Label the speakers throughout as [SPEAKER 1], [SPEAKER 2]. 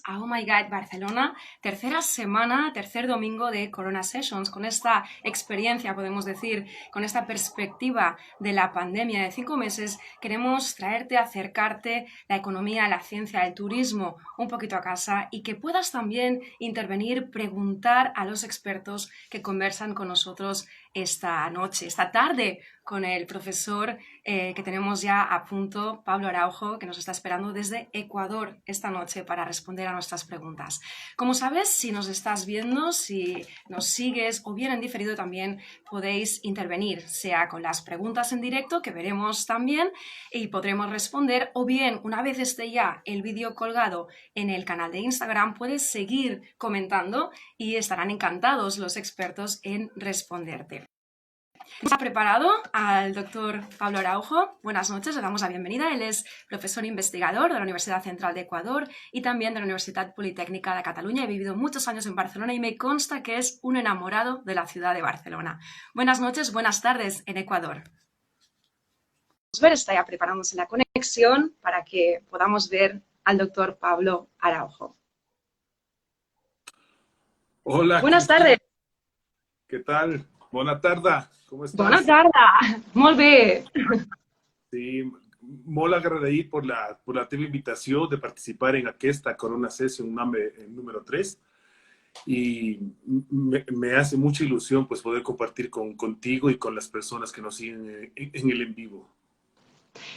[SPEAKER 1] a Oh My God Barcelona, tercera semana, tercer domingo de Corona Sessions, con esta experiencia, podemos decir, con esta perspectiva de la pandemia de 5 meses, queremos traerte, acercarte la economía, la ciencia, el turismo un poquito a casa y que puedas también intervenir, preguntar a los expertos que conversan con nosotros esta noche, esta tarde, con el profesor que tenemos ya a punto, Pablo Araujo, que nos está esperando desde Ecuador esta noche para responder a nuestras preguntas. Como sabes, si nos estás viendo, si nos sigues o bien en diferido también podéis intervenir, sea con las preguntas en directo, que veremos también y podremos responder, o bien una vez esté ya el vídeo colgado en el canal de Instagram, puedes seguir comentando y estarán encantados los expertos en responderte. Está preparado al doctor Pablo Araujo. Buenas noches, le damos la bienvenida. Él es profesor investigador de la Universidad Central de Ecuador y también de la Universidad Politécnica de Cataluña. He vivido muchos años en Barcelona y me consta que es un enamorado de la ciudad de Barcelona. Buenas noches, buenas tardes en Ecuador. Está ya preparándose la conexión para que podamos ver al doctor Pablo Araujo.
[SPEAKER 2] Hola,
[SPEAKER 1] buenas tardes.
[SPEAKER 2] ¿Qué tal? Bona tarda, com estàs?
[SPEAKER 1] Bona tarda, molt bé.
[SPEAKER 2] Sí, molt agraït por la teva invitació de participar en aquesta Corona Session número 3 y me hace mucha ilusión pues poder compartir contigo y con las personas que nos siguen en el en vivo.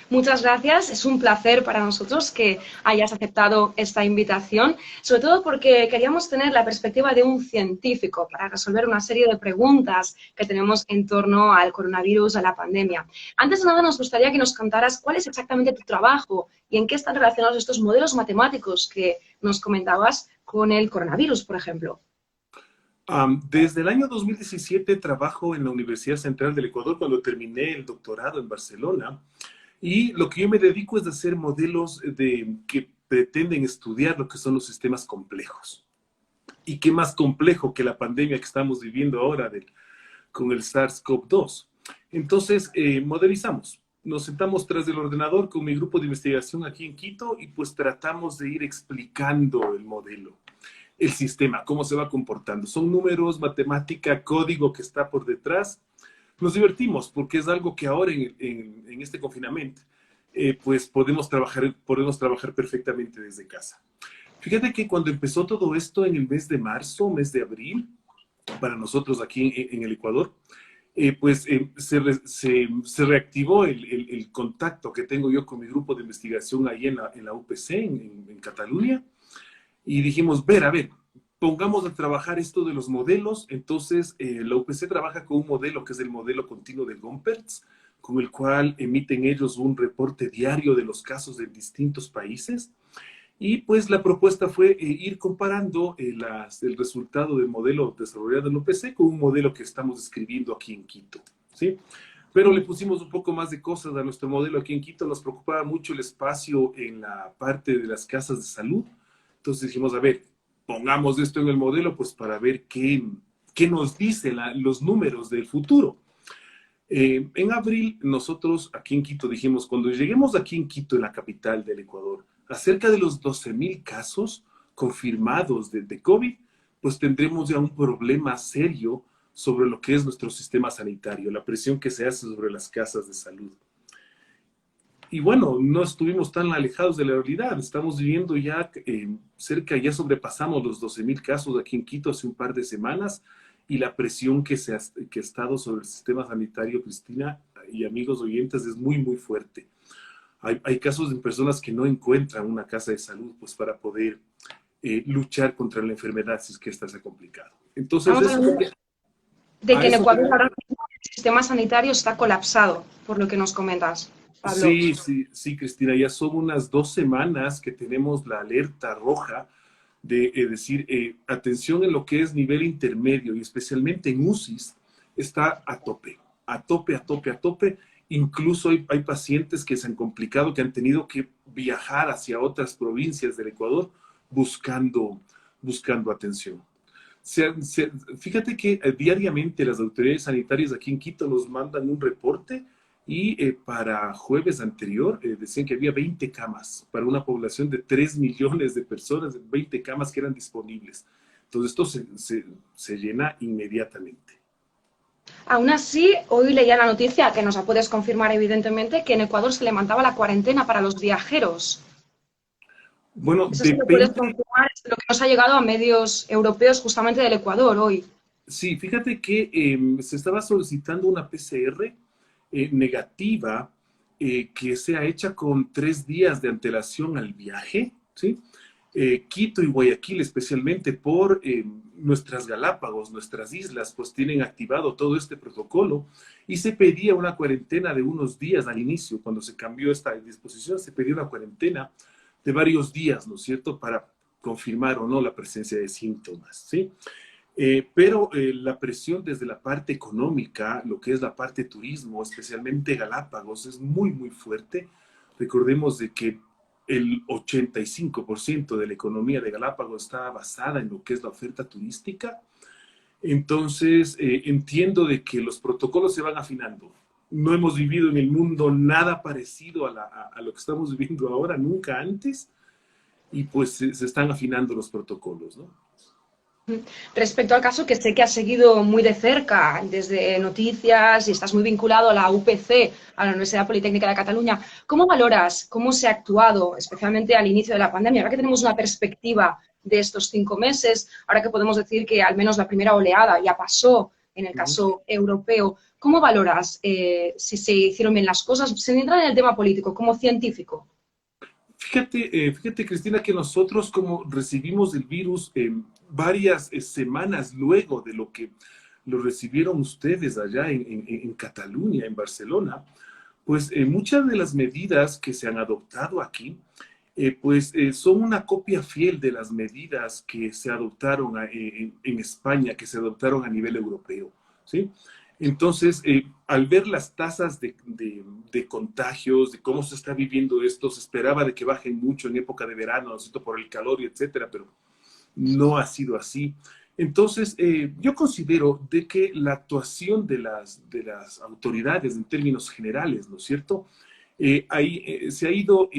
[SPEAKER 1] Muchas gracias, es un placer para nosotros que hayas aceptado esta invitación, sobre todo porque queríamos tener la perspectiva de un científico para resolver una serie de preguntas que tenemos en torno al coronavirus, a la pandemia. Antes de nada, nos gustaría que nos contaras cuál es exactamente tu trabajo y en qué están relacionados estos modelos matemáticos que nos comentabas con el coronavirus, por ejemplo.
[SPEAKER 2] Desde el año 2017 trabajo en la Universidad Central del Ecuador cuando terminé el doctorado en Barcelona. Y lo que yo me dedico es a hacer modelos que pretenden estudiar lo que son los sistemas complejos. ¿Y qué más complejo que la pandemia que estamos viviendo ahora con el SARS-CoV-2? Entonces, modelizamos. Nos sentamos tras del ordenador con mi grupo de investigación aquí en Quito y pues tratamos de ir explicando el modelo, el sistema, cómo se va comportando. Son números, matemática, código que está por detrás. Nos divertimos porque es algo que ahora en este confinamiento pues podemos trabajar perfectamente desde casa. Fíjate que cuando empezó todo esto en el mes de marzo, mes de abril, para nosotros aquí en el Ecuador, se reactivó el contacto que tengo yo con mi grupo de investigación ahí en la UPC, en Cataluña, y dijimos, a ver, pongamos a trabajar esto de los modelos. Entonces, la UPC trabaja con un modelo que es el modelo continuo de Gompertz, con el cual emiten ellos un reporte diario de los casos de distintos países. Y pues la propuesta fue ir comparando el resultado del modelo desarrollado en la UPC con un modelo que estamos escribiendo aquí en Quito, ¿sí? Pero le pusimos un poco más de cosas a nuestro modelo aquí en Quito. Nos preocupaba mucho el espacio en la parte de las casas de salud. Entonces dijimos, a ver, pongamos esto en el modelo pues para ver qué nos dicen los números del futuro. En abril nosotros aquí en Quito dijimos, cuando lleguemos aquí en Quito, en la capital del Ecuador, acerca de los 12,000 casos confirmados de COVID, pues tendremos ya un problema serio sobre lo que es nuestro sistema sanitario, la presión que se hace sobre las casas de salud. Y bueno, no estuvimos tan alejados de la realidad. Estamos viviendo ya ya sobrepasamos los 12,000 casos aquí en Quito hace un par de semanas y la presión que ha estado sobre el sistema sanitario, Cristina y amigos oyentes, es muy, muy fuerte. Hay casos de personas que no encuentran una casa de salud pues para poder luchar contra la enfermedad si es que esta se ha complicado. Entonces,
[SPEAKER 1] de que en Ecuador ahora mismo el sistema sanitario está colapsado, por lo que nos comentas, Pablo.
[SPEAKER 2] Sí, Cristina, ya son unas 2 semanas que tenemos la alerta roja de decir, atención en lo que es nivel intermedio y especialmente en UCIs, está a tope. Incluso hay pacientes que se han complicado, que han tenido que viajar hacia otras provincias del Ecuador buscando atención. Fíjate que diariamente las autoridades sanitarias aquí en Quito nos mandan un reporte y para jueves anterior decían que había 20 camas para una población de 3 millones de personas, 20 camas que eran disponibles. Entonces esto se llena inmediatamente.
[SPEAKER 1] Aún así, hoy leía la noticia, que nos la puedes confirmar evidentemente, que en Ecuador se levantaba la cuarentena para los viajeros.
[SPEAKER 2] Bueno,
[SPEAKER 1] Eso sí lo puedes
[SPEAKER 2] depende.
[SPEAKER 1] confirmar, es lo que nos ha llegado a medios europeos justamente del Ecuador hoy.
[SPEAKER 2] Sí, fíjate que se estaba solicitando una PCR negativa que sea hecha con 3 días de antelación al viaje, ¿sí? Quito y Guayaquil, especialmente por nuestras Galápagos, nuestras islas, pues tienen activado todo este protocolo y se pedía una cuarentena de unos días al inicio, cuando se cambió esta disposición, se pedía una cuarentena de varios días, ¿no es cierto?, para confirmar o no la presencia de síntomas, ¿sí? Pero la presión desde la parte económica, lo que es la parte turismo, especialmente Galápagos, es muy, muy fuerte. Recordemos de que el 85% de la economía de Galápagos está basada en lo que es la oferta turística. Entonces, entiendo de que los protocolos se van afinando. No hemos vivido en el mundo nada parecido a lo que estamos viviendo ahora, nunca antes, y pues se están afinando los protocolos, ¿no?
[SPEAKER 1] Respecto al caso que sé que has seguido muy de cerca desde noticias y estás muy vinculado a la UPC, a la Universidad Politécnica de Cataluña, ¿cómo valoras cómo se ha actuado, especialmente al inicio de la pandemia? Ahora que tenemos una perspectiva de estos 5 meses, ahora que podemos decir que al menos la primera oleada ya pasó en el
[SPEAKER 2] Ujú.
[SPEAKER 1] caso europeo, ¿cómo valoras si se hicieron bien las cosas? Sin entrar en el tema político, como científico.
[SPEAKER 2] Fíjate, Cristina, que nosotros como recibimos el virus varias semanas luego de lo que lo recibieron ustedes allá en Cataluña, en Barcelona, pues muchas de las medidas que se han adoptado aquí, son una copia fiel de las medidas que se adoptaron en España, que se adoptaron a nivel europeo, ¿sí? Entonces, al ver las tasas de contagios, de cómo se está viviendo esto, se esperaba de que bajen mucho en época de verano, ¿no es cierto?, por el calor y etcétera, pero no ha sido así. Entonces, yo considero de que la actuación de las autoridades en términos generales, ¿no es cierto?, se ha ido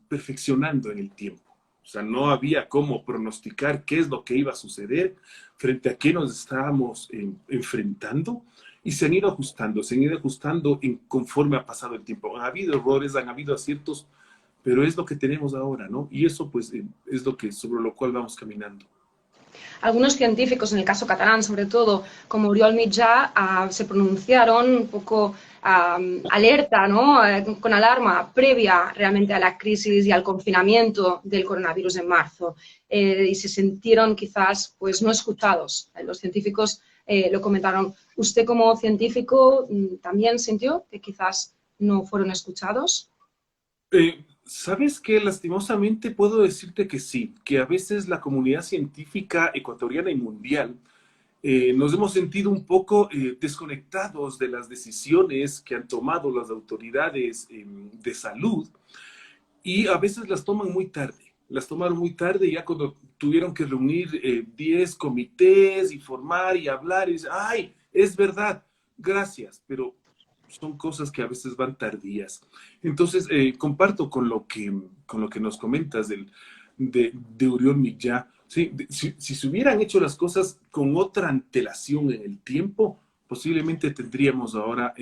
[SPEAKER 2] perfeccionando en el tiempo. O sea, no había cómo pronosticar qué es lo que iba a suceder, frente a qué nos estábamos enfrentando, y se han ido ajustando conforme ha pasado el tiempo. Han habido errores, han habido aciertos, pero es lo que tenemos ahora, ¿no? Y eso, pues, es lo que, sobre lo cual vamos caminando.
[SPEAKER 1] Algunos científicos, en el caso catalán sobre todo, como Oriol Mitjà, se pronunciaron un poco alerta, ¿no? Con alarma previa realmente a la crisis y al confinamiento del coronavirus en marzo. Y se sintieron quizás pues, no escuchados. Los científicos lo comentaron. ¿Usted como científico también sintió que quizás no fueron escuchados?
[SPEAKER 2] ¿Sabes qué? Lastimosamente puedo decirte que sí, que a veces la comunidad científica ecuatoriana y mundial nos hemos sentido un poco desconectados de las decisiones que han tomado las autoridades de salud, y a veces las toman muy tarde. Las tomaron muy tarde, ya cuando tuvieron que reunir 10 comités y formar y hablar y decir, ay, es verdad, gracias, pero son cosas que a veces van tardías. Entonces, comparto con lo que nos comentas de Oriol Millá. Sí, si se hubieran hecho las cosas con otra antelación en el tiempo, posiblemente tendríamos ahora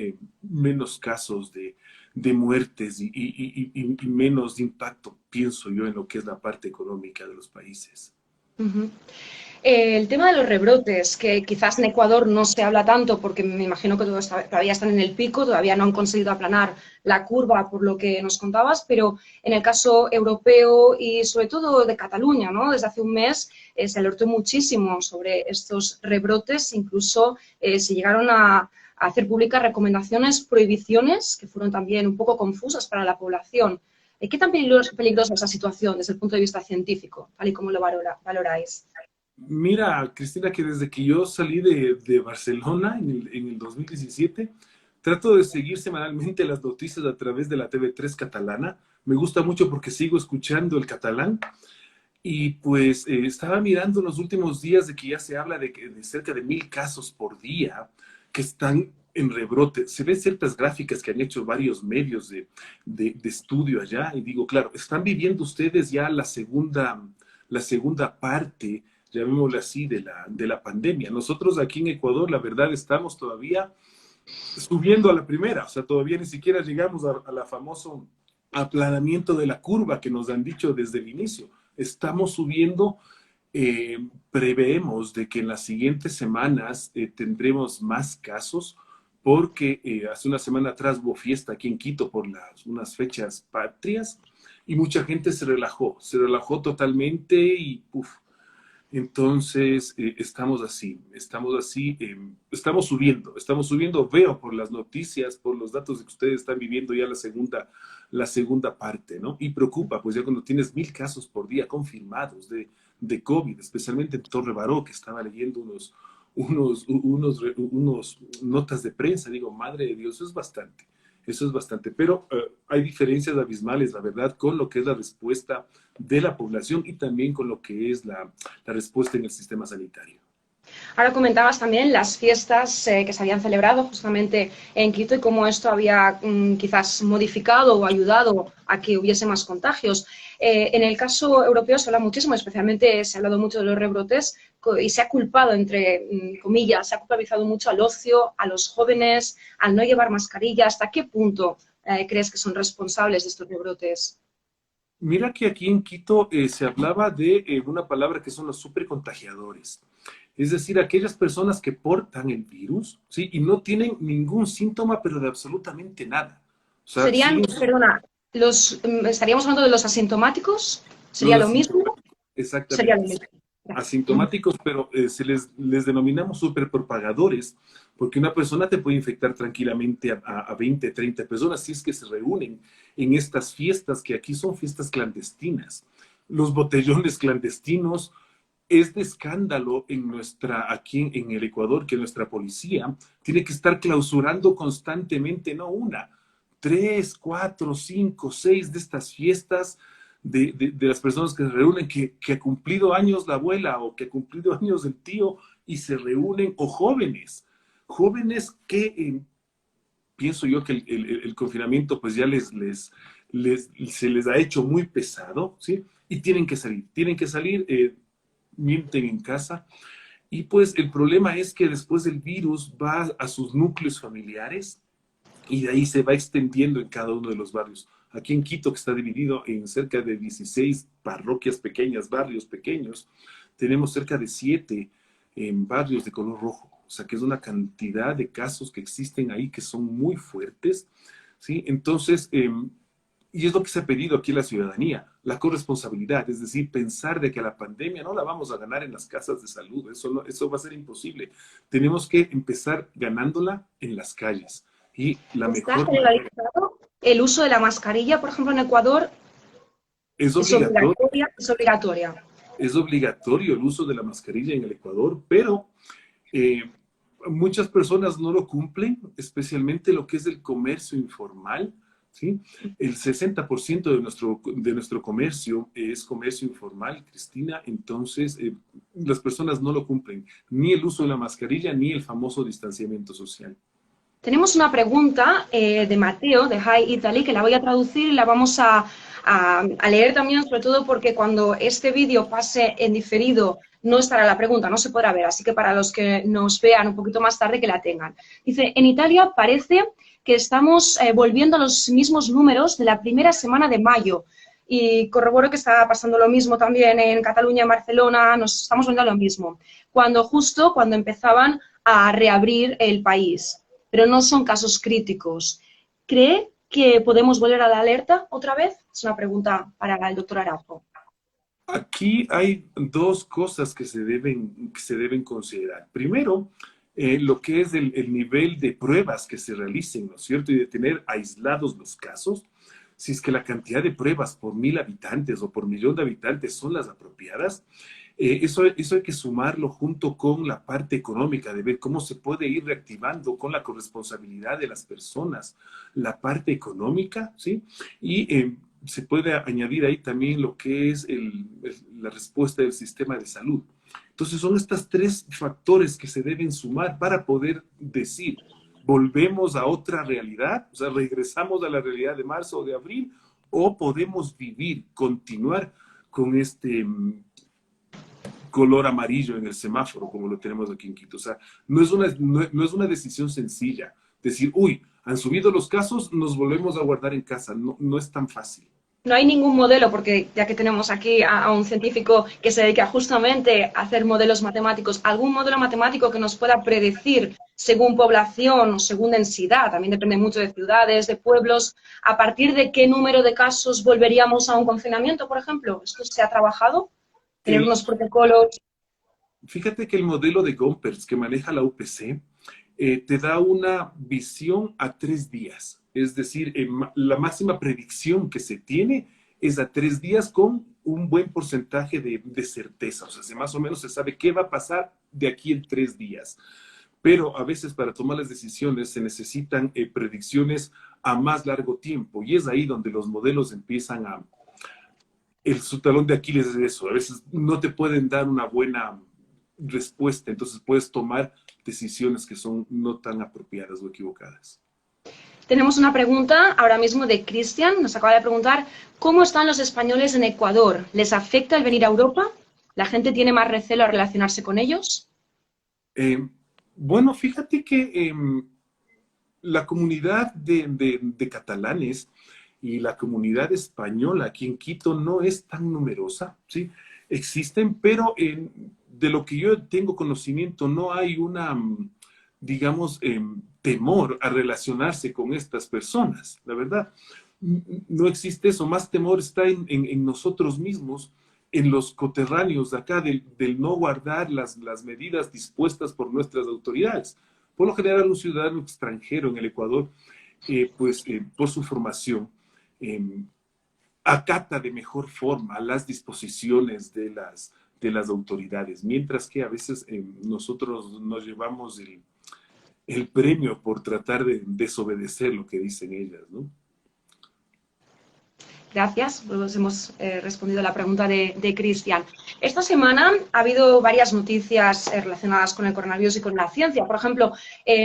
[SPEAKER 2] menos casos de muertes y menos impacto, pienso yo, en lo que es la parte económica de los países.
[SPEAKER 1] Uh-huh. El tema de los rebrotes, que quizás en Ecuador no se habla tanto porque me imagino que todavía están en el pico, todavía no han conseguido aplanar la curva por lo que nos contabas, pero en el caso europeo y sobre todo de Cataluña, ¿no? Desde hace un mes se alertó muchísimo sobre estos rebrotes, incluso se llegaron a hacer públicas recomendaciones, prohibiciones, que fueron también un poco confusas para la población. ¿Qué tan peligrosa es esa situación desde el punto de vista científico, tal y como lo valoráis?
[SPEAKER 2] Mira, Cristina, que desde que yo salí de Barcelona en el 2017, trato de seguir semanalmente las noticias a través de la TV3 catalana. Me gusta mucho porque sigo escuchando el catalán. Y pues estaba mirando en los últimos días de que ya se habla de cerca de 1000 casos por día que están en rebrote. Se ven ciertas gráficas que han hecho varios medios de estudio allá y digo, claro, están viviendo ustedes ya la segunda parte, llamémosle así, de la pandemia. Nosotros aquí en Ecuador, la verdad, estamos todavía subiendo a la primera, o sea, todavía ni siquiera llegamos a la famoso aplanamiento de la curva que nos han dicho desde el inicio. Estamos subiendo, preveemos de que en las siguientes semanas tendremos más casos porque hace una semana atrás hubo fiesta aquí en Quito por unas fechas patrias y mucha gente se relajó totalmente y uf, entonces, estamos subiendo, veo por las noticias, por los datos de que ustedes están viviendo ya la segunda parte, ¿no? Y preocupa, pues ya cuando tienes 1000 casos por día confirmados de COVID, especialmente en Torre Baró, que estaba leyendo unos notas de prensa, digo, madre de Dios, eso es bastante, pero hay diferencias abismales, la verdad, con lo que es la respuesta de la población y también con lo que es la respuesta en el sistema sanitario.
[SPEAKER 1] Ahora comentabas también las fiestas que se habían celebrado justamente en Quito y cómo esto había quizás modificado o ayudado a que hubiese más contagios. En el caso europeo se habla muchísimo, especialmente se ha hablado mucho de los rebrotes y se ha culpado, entre comillas, se ha culpabilizado mucho al ocio, a los jóvenes, al no llevar mascarilla. ¿Hasta qué punto crees que son responsables de estos rebrotes?
[SPEAKER 2] Mira que aquí en Quito se hablaba de una palabra que son los supercontagiadores. Es decir, aquellas personas que portan el virus, ¿sí? Y no tienen ningún síntoma, pero de absolutamente nada. O sea,
[SPEAKER 1] Serían,
[SPEAKER 2] siguen
[SPEAKER 1] perdona, estaríamos hablando de los asintomáticos, ¿sería
[SPEAKER 2] los
[SPEAKER 1] lo mismo?
[SPEAKER 2] asintomáticos,
[SPEAKER 1] Sería lo
[SPEAKER 2] exactamente.
[SPEAKER 1] mismo.
[SPEAKER 2] Asintomáticos, pero les denominamos superpropagadores, porque una persona te puede infectar tranquilamente a 20, 30 personas si es que se reúnen en estas fiestas, que aquí son fiestas clandestinas. Los botellones clandestinos, es de escándalo aquí en el Ecuador que nuestra policía tiene que estar clausurando constantemente, no una, 3, 4, 5, 6 de estas fiestas de las personas que se reúnen, que ha cumplido años la abuela o que ha cumplido años el tío y se reúnen, o jóvenes que pienso yo que el confinamiento pues ya se les ha hecho muy pesado, ¿sí? Y tienen que salir, mienten en casa. Y pues el problema es que después el virus va a sus núcleos familiares y de ahí se va extendiendo en cada uno de los barrios. Aquí en Quito, que está dividido en cerca de 16 parroquias pequeñas, barrios pequeños, tenemos cerca de 7 barrios de color rojo. O sea, que es una cantidad de casos que existen ahí que son muy fuertes, ¿sí? Entonces, y es lo que se ha pedido aquí a la ciudadanía, la corresponsabilidad, es decir, pensar de que la pandemia no la vamos a ganar en las casas de salud, eso va a ser imposible. Tenemos que empezar ganándola en las calles. Y la
[SPEAKER 1] ¿Está
[SPEAKER 2] mejor manera
[SPEAKER 1] generalizado el uso de la mascarilla, por ejemplo, en Ecuador?
[SPEAKER 2] es
[SPEAKER 1] ¿Es
[SPEAKER 2] obligatorio,
[SPEAKER 1] obligatoria? Es obligatoria.
[SPEAKER 2] es obligatorio el uso de la mascarilla en el Ecuador, pero eh, muchas personas no lo cumplen, especialmente lo que es el comercio informal, ¿sí? El 60% de nuestro comercio es comercio informal, Cristina, entonces las personas no lo cumplen, ni el uso de la mascarilla, ni el famoso distanciamiento social.
[SPEAKER 1] Tenemos una pregunta de Mateo, de Hi Italy, que la voy a traducir y la vamos a leer también, sobre todo porque cuando este vídeo pase en diferido no estará la pregunta, no se podrá ver, así que para los que nos vean un poquito más tarde que la tengan. Dice, en Italia parece que estamos volviendo a los mismos números de la primera semana de mayo y corroboro que está pasando lo mismo también en Cataluña, en Barcelona, nos estamos viendo lo mismo, justo cuando empezaban a reabrir el país, pero no son casos críticos. ¿Cree que podemos volver a la alerta otra vez? Es una pregunta para el doctor Araujo.
[SPEAKER 2] Aquí hay dos cosas que se deben considerar. Primero, lo que es el nivel de pruebas que se realicen, ¿no es cierto? Y de tener aislados los casos. Si es que la cantidad de pruebas por 1000 habitantes o por 1.000.000 de habitantes son las apropiadas, eso hay que sumarlo junto con la parte económica, de ver cómo se puede ir reactivando con la corresponsabilidad de las personas, la parte económica, ¿sí? Y se puede añadir ahí también lo que es la respuesta del sistema de salud. Entonces son estos tres factores que se deben sumar para poder decir volvemos a otra realidad, o sea, regresamos a la realidad de marzo o de abril, o podemos vivir, continuar con este color amarillo en el semáforo, como lo tenemos aquí en Quito. O sea, no es una decisión sencilla. Decir, uy, han subido los casos, nos volvemos a guardar en casa. No, no es tan fácil.
[SPEAKER 1] No hay ningún modelo, porque ya que tenemos aquí a un científico que se dedica justamente a hacer modelos matemáticos, algún modelo matemático que nos pueda predecir según población o según densidad, también depende mucho de ciudades, de pueblos, a partir de qué número de casos volveríamos a un confinamiento, por ejemplo. ¿Esto se ha trabajado? Tener
[SPEAKER 2] El,
[SPEAKER 1] unos protocolos.
[SPEAKER 2] Fíjate que el modelo de Gompers que maneja la UPC te da una visión a 3 días. Es decir, la máxima predicción que se tiene es a 3 días con un buen porcentaje de certeza. O sea, más o menos se sabe qué va a pasar de aquí en 3 días. Pero a veces para tomar las decisiones se necesitan predicciones a más largo tiempo. Y es ahí donde los modelos empiezan a... Su talón de Aquiles es eso. A veces no te pueden dar una buena respuesta, entonces puedes tomar decisiones que son no tan apropiadas o equivocadas.
[SPEAKER 1] Tenemos una pregunta ahora mismo de Cristian, nos acaba de preguntar, ¿cómo están los españoles en Ecuador? ¿Les afecta el venir a Europa? ¿La gente tiene más recelo a relacionarse con ellos?
[SPEAKER 2] Eh, bueno, fíjate que la comunidad de catalanes y la comunidad española aquí en Quito no es tan numerosa, ¿sí? Existen, pero de lo que yo tengo conocimiento no hay una, digamos, temor a relacionarse con estas personas, la verdad. No existe eso, más temor está en nosotros mismos, en los coterráneos de acá, del no guardar las medidas dispuestas por nuestras autoridades. Por lo general, un ciudadano extranjero en el Ecuador, por su formación, eh, acata de mejor forma las disposiciones de las autoridades, mientras que a veces nosotros nos llevamos el premio por tratar de desobedecer lo que dicen ellas, ¿no?
[SPEAKER 1] Gracias, pues hemos respondido a la pregunta de Cristian. Esta semana ha habido varias noticias relacionadas con el coronavirus y con la ciencia. Por ejemplo,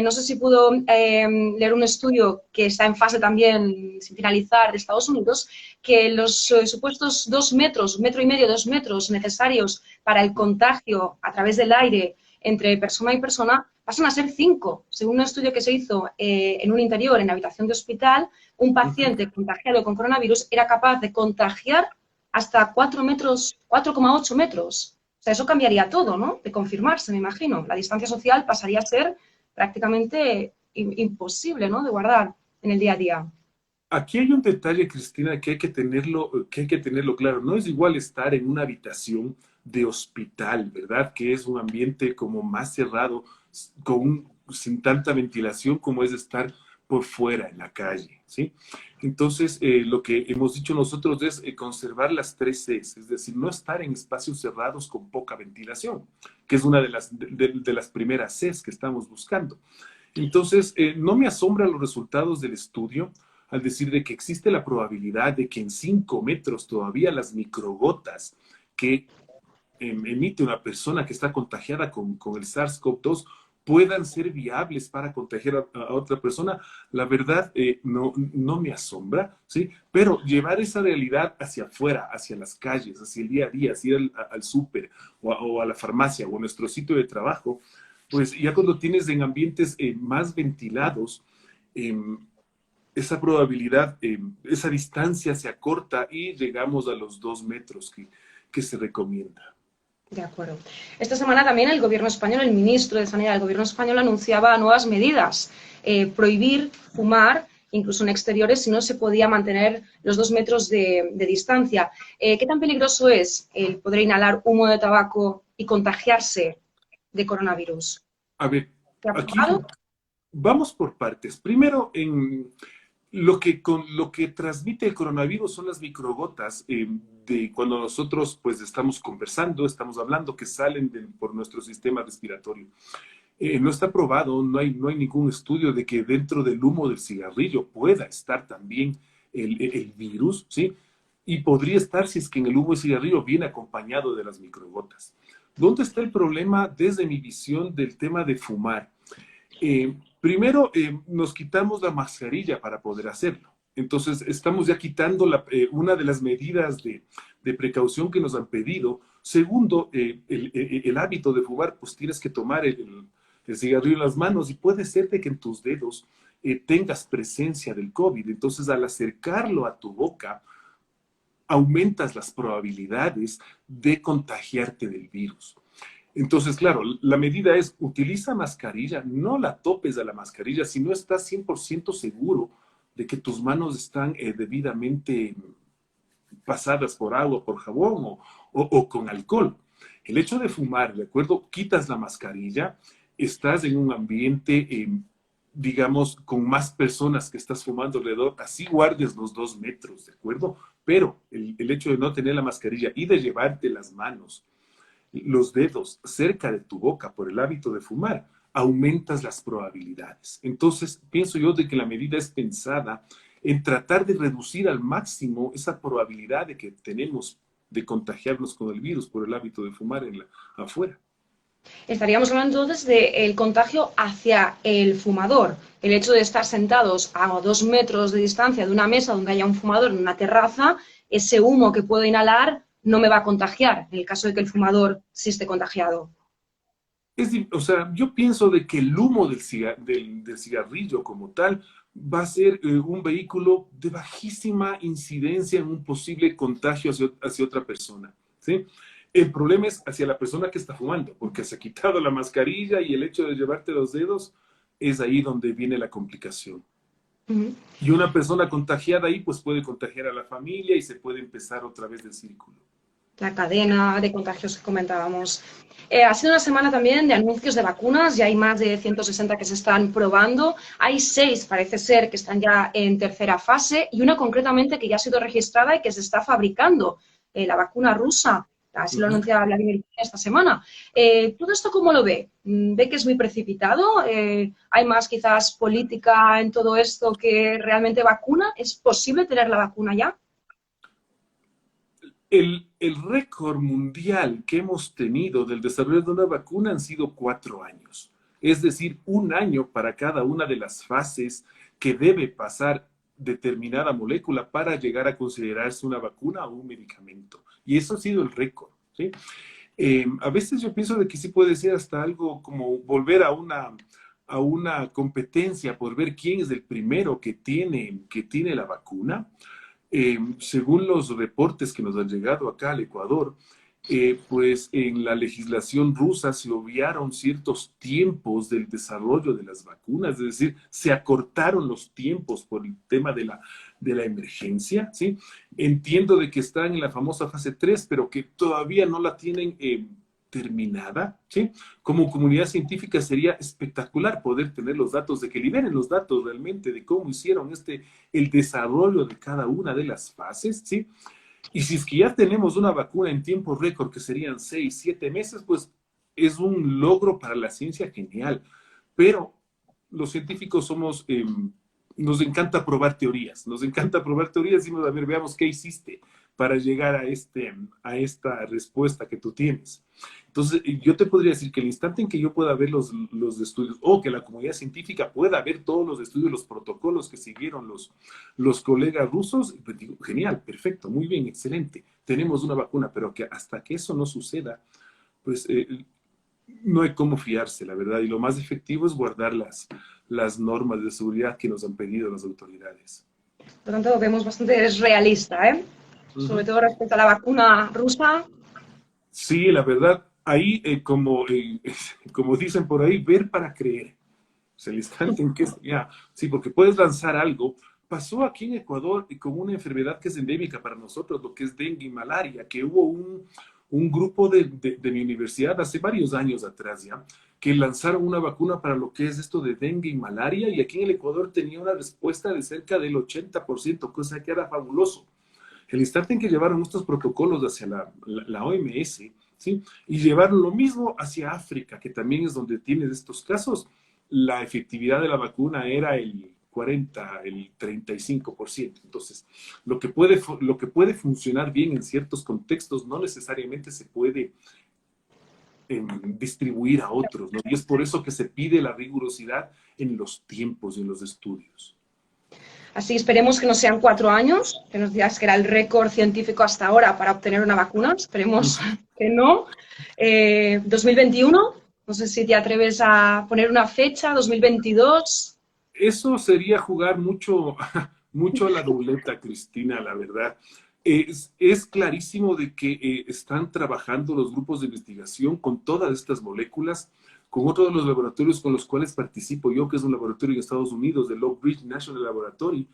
[SPEAKER 1] no sé si pudo leer un estudio que está en fase también sin finalizar de Estados Unidos, que los supuestos 2 metros, 1,5 metros, 2 metros necesarios para el contagio a través del aire entre persona y persona pasan a ser 5. Según un estudio que se hizo en un interior, en habitación de hospital, un paciente contagiado con coronavirus era capaz de contagiar hasta 4 metros, 4,8 metros. O sea, eso cambiaría todo, ¿no? De confirmarse, me imagino. La distancia social pasaría a ser prácticamente imposible, ¿no? De guardar en el día a día.
[SPEAKER 2] Aquí hay un detalle, Cristina, que hay que tenerlo claro. No es igual estar en una habitación de hospital, ¿verdad? Que es un ambiente como más cerrado, sin tanta ventilación como es estar por fuera, en la calle, ¿sí? Entonces, lo que hemos dicho nosotros es conservar las 3 Cs, es decir, no estar en espacios cerrados con poca ventilación, que es una de las primeras Cs que estamos buscando. Entonces, no me asombran los resultados del estudio al decir de que existe la probabilidad de que en 5 metros todavía las microgotas que emite una persona que está contagiada con el SARS-CoV-2 puedan ser viables para contagiar a otra persona, la verdad no me asombra, ¿sí? Pero llevar esa realidad hacia afuera, hacia las calles, hacia el día a día, hacia ir al súper o a la farmacia o a nuestro sitio de trabajo, pues ya cuando tienes en ambientes más ventilados, esa probabilidad, esa distancia se acorta y llegamos a los 2 metros que se recomienda.
[SPEAKER 1] De acuerdo. Esta semana también el gobierno español, el ministro de Sanidad del gobierno español anunciaba nuevas medidas. Prohibir fumar, incluso en exteriores, si no se podía mantener los 2 metros de distancia. ¿Qué tan peligroso es el poder inhalar humo de tabaco y contagiarse de coronavirus?
[SPEAKER 2] A ver,
[SPEAKER 1] ¿Se ha
[SPEAKER 2] aquí
[SPEAKER 1] probado?
[SPEAKER 2] vamos por partes. Primero, lo que transmite el coronavirus son las microgotas de cuando nosotros pues estamos conversando, estamos hablando, que salen por nuestro sistema respiratorio. No está probado, no hay ningún estudio de que dentro del humo del cigarrillo pueda estar también el virus, ¿sí? Y podría estar si es que en el humo del cigarrillo viene acompañado de las microgotas. ¿Dónde está el problema desde mi visión del tema de fumar? Primero, nos quitamos la mascarilla para poder hacerlo. Entonces, estamos ya quitando una de las medidas de precaución que nos han pedido. Segundo, el hábito de fumar, pues tienes que tomar el cigarrillo en las manos y puede ser de que en tus dedos tengas presencia del COVID. Entonces, al acercarlo a tu boca, aumentas las probabilidades de contagiarte del virus. Entonces, claro, la medida es, utiliza mascarilla, no la topes a la mascarilla si no estás 100% seguro de que tus manos están debidamente pasadas por agua, por jabón o con alcohol. El hecho de fumar, ¿de acuerdo? Quitas la mascarilla, estás en un ambiente, digamos, con más personas que estás fumando alrededor, así guardes los 2 metros, ¿de acuerdo? Pero el hecho de no tener la mascarilla y de llevarte las manos, los dedos cerca de tu boca por el hábito de fumar, aumentas las probabilidades. Entonces, pienso yo de que la medida es pensada en tratar de reducir al máximo esa probabilidad de que tenemos de contagiarnos con el virus por el hábito de fumar afuera.
[SPEAKER 1] Estaríamos hablando entonces del contagio hacia el fumador. El hecho de estar sentados a 2 metros de distancia de una mesa donde haya un fumador en una terraza, ese humo que puedo inhalar no me va a contagiar en el caso de que el fumador sí esté contagiado.
[SPEAKER 2] O sea, yo pienso de que el humo del cigarrillo como tal va a ser un vehículo de bajísima incidencia en un posible contagio hacia otra persona, ¿sí? El problema es hacia la persona que está fumando, porque se ha quitado la mascarilla y el hecho de llevarte los dedos es ahí donde viene la complicación.
[SPEAKER 1] Uh -huh.
[SPEAKER 2] Y una persona contagiada ahí, pues puede contagiar a la familia y se puede empezar otra vez el círculo.
[SPEAKER 1] La cadena de contagios que comentábamos. Ha sido una semana también de anuncios de vacunas, ya hay más de 160 que se están probando, hay 6, parece ser, que están ya en tercera fase y una concretamente que ya ha sido registrada y que se está fabricando, la vacuna rusa, así lo anuncia Vladimir Putin esta semana. ¿Todo esto cómo lo ve? ¿Ve que es muy precipitado? ¿Hay más quizás política en todo esto que realmente vacuna? ¿Es posible tener la vacuna ya?
[SPEAKER 2] El récord mundial que hemos tenido del desarrollo de una vacuna han sido 4 años. Es decir, 1 año para cada una de las fases que debe pasar determinada molécula para llegar a considerarse una vacuna o un medicamento. Y eso ha sido el récord, ¿sí? A veces yo pienso de que sí puede ser hasta algo como volver a una competencia por ver quién es el primero que tiene la vacuna. Según los reportes que nos han llegado acá al Ecuador, pues en la legislación rusa se obviaron ciertos tiempos del desarrollo de las vacunas, es decir, se acortaron los tiempos por el tema de la emergencia, ¿sí? Entiendo de que están en la famosa fase 3, pero que todavía no la tienen terminada, ¿sí? Como comunidad científica sería espectacular poder tener los datos, de que liberen los datos realmente de cómo hicieron el desarrollo de cada una de las fases, ¿sí? Y si es que ya tenemos una vacuna en tiempo récord, que serían 6, 7 meses, pues es un logro para la ciencia genial. Pero los científicos nos encanta probar teorías, nos encanta probar teorías y decimos, a ver, veamos qué hiciste para llegar a esta respuesta que tú tienes. Entonces, yo te podría decir que el instante en que yo pueda ver los estudios, o que la comunidad científica pueda ver todos los estudios, los protocolos que siguieron los colegas rusos, pues digo, genial, perfecto, muy bien, excelente, tenemos una vacuna, pero que hasta que eso no suceda, pues no hay cómo fiarse, la verdad, y lo más efectivo es guardar las normas de seguridad que nos han pedido las autoridades.
[SPEAKER 1] Por lo tanto, vemos bastante realista, ¿eh? Sobre todo respecto a la vacuna rusa.
[SPEAKER 2] Sí, la verdad, ahí como dicen por ahí, ver para creer. O sea, el instante en que ya, sí, porque puedes lanzar algo. Pasó aquí en Ecuador con una enfermedad que es endémica para nosotros, lo que es dengue y malaria, que hubo un grupo de mi universidad hace varios años atrás ya, que lanzaron una vacuna para lo que es esto de dengue y malaria, y aquí en el Ecuador tenía una respuesta de cerca del 80%, cosa que era fabuloso. El instante en que llevaron estos protocolos hacia la OMS, ¿sí? Y llevaron lo mismo hacia África, que también es donde tienes estos casos, la efectividad de la vacuna era el 40, el 35%. Entonces, lo que puede funcionar bien en ciertos contextos no necesariamente se puede distribuir a otros, ¿no? Y es por eso que se pide la rigurosidad en los tiempos y en los estudios.
[SPEAKER 1] Así esperemos que no sean 4 años, que nos digas que era el récord científico hasta ahora para obtener una vacuna. Esperemos que no. 2021, no sé si te atreves a poner una fecha, 2022.
[SPEAKER 2] Eso sería jugar mucho, mucho a la ruleta, Cristina, la verdad. Es clarísimo de que están trabajando los grupos de investigación con todas estas moléculas, con otro de los laboratorios con los cuales participo yo, que es un laboratorio en Estados Unidos, del Oak Ridge National Laboratory,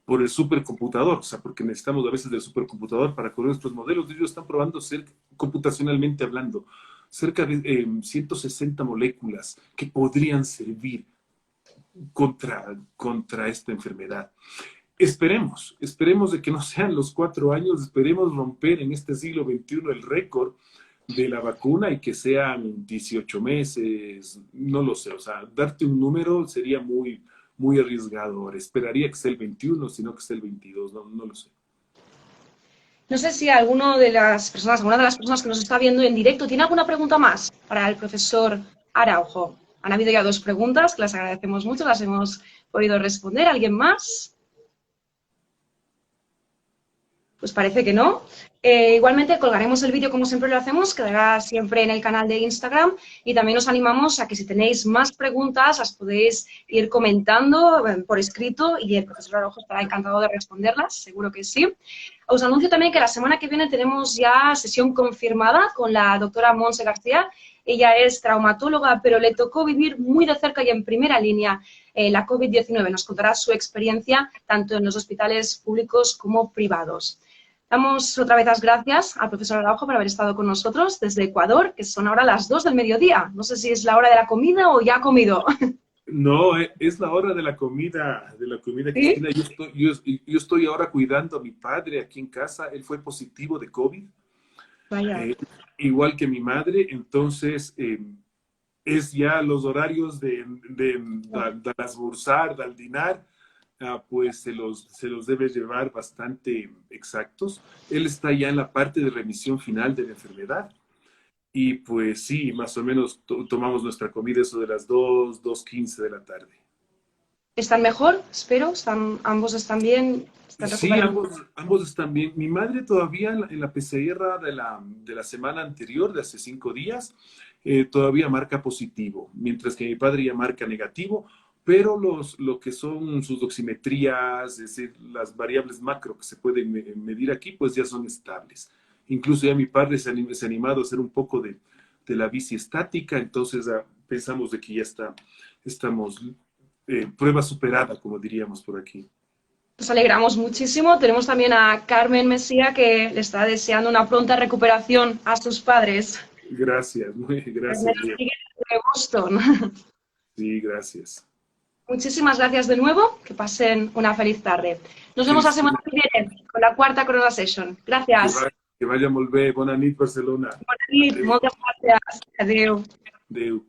[SPEAKER 2] por el supercomputador, o sea, porque necesitamos a veces del supercomputador para correr nuestros modelos. Ellos están probando, computacionalmente hablando, cerca de 160 moléculas que podrían servir contra esta enfermedad. Esperemos de que no sean los 4 años, esperemos romper en este siglo XXI el récord de la vacuna y que sean 18 meses, no lo sé, o sea, darte un número sería muy, muy arriesgado ahora. Esperaría que sea el 21, sino que sea el 22, no lo sé.
[SPEAKER 1] No sé si alguna de las personas que nos está viendo en directo tiene alguna pregunta más para el profesor Araujo. Han habido ya 2 preguntas, que las agradecemos mucho, las hemos podido responder. ¿Alguien más? Pues parece que no. Igualmente colgaremos el vídeo como siempre lo hacemos, quedará siempre en el canal de Instagram y también os animamos a que si tenéis más preguntas las podéis ir comentando por escrito y el profesor Araujo estará encantado de responderlas, seguro que sí. Os anuncio también que la semana que viene tenemos ya sesión confirmada con la doctora Montse García. Ella es traumatóloga, pero le tocó vivir muy de cerca y en primera línea la COVID-19. Nos contará su experiencia tanto en los hospitales públicos como privados. Damos otra vez las gracias al profesor Araujo por haber estado con nosotros desde Ecuador, que son ahora las 2 del mediodía. No sé si es la hora de la comida o ya ha comido.
[SPEAKER 2] No, es la hora de la comida,
[SPEAKER 1] ¿Sí?
[SPEAKER 2] Cristina. Yo estoy ahora cuidando a mi padre aquí en casa. Él fue positivo de COVID,
[SPEAKER 1] Vaya.
[SPEAKER 2] igual que mi madre. Entonces, es ya los horarios de almorzar, del dinar, pues se los debe llevar bastante exactos. Él está ya en la parte de remisión final de la enfermedad. Y pues sí, más o menos tomamos nuestra comida eso de las 2:15 de la tarde.
[SPEAKER 1] ¿Están mejor? Espero. ¿Ambos están bien? ¿Están
[SPEAKER 2] Sí,
[SPEAKER 1] recuperando?
[SPEAKER 2] ambos están bien. Mi madre todavía en la PCR de la semana anterior, de hace 5 días, todavía marca positivo, mientras que mi padre ya marca negativo, pero lo que son sus oximetrías, es decir, las variables macro que se pueden medir aquí, pues ya son estables. Incluso ya mi padre se ha animado a hacer un poco de la bici estática, entonces pensamos de que ya estamos prueba superada, como diríamos por aquí.
[SPEAKER 1] Nos alegramos muchísimo. Tenemos también a Carmen Mesía que le está deseando una pronta recuperación a sus padres.
[SPEAKER 2] Gracias,
[SPEAKER 1] Carmen
[SPEAKER 2] gracias, Leo.
[SPEAKER 1] sigue desde Boston.
[SPEAKER 2] Sí, gracias.
[SPEAKER 1] Muchísimas gracias de nuevo. Que pasen una feliz tarde. Nos vemos la semana
[SPEAKER 2] Cristina,
[SPEAKER 1] que viene con la cuarta Corona Session.
[SPEAKER 2] que,
[SPEAKER 1] Gracias.
[SPEAKER 2] va, que vaya molt bé. Bona nit, Barcelona.
[SPEAKER 1] Bona nit.
[SPEAKER 2] Adéu.
[SPEAKER 1] Moltes gràcies. Adéu.
[SPEAKER 2] Adéu.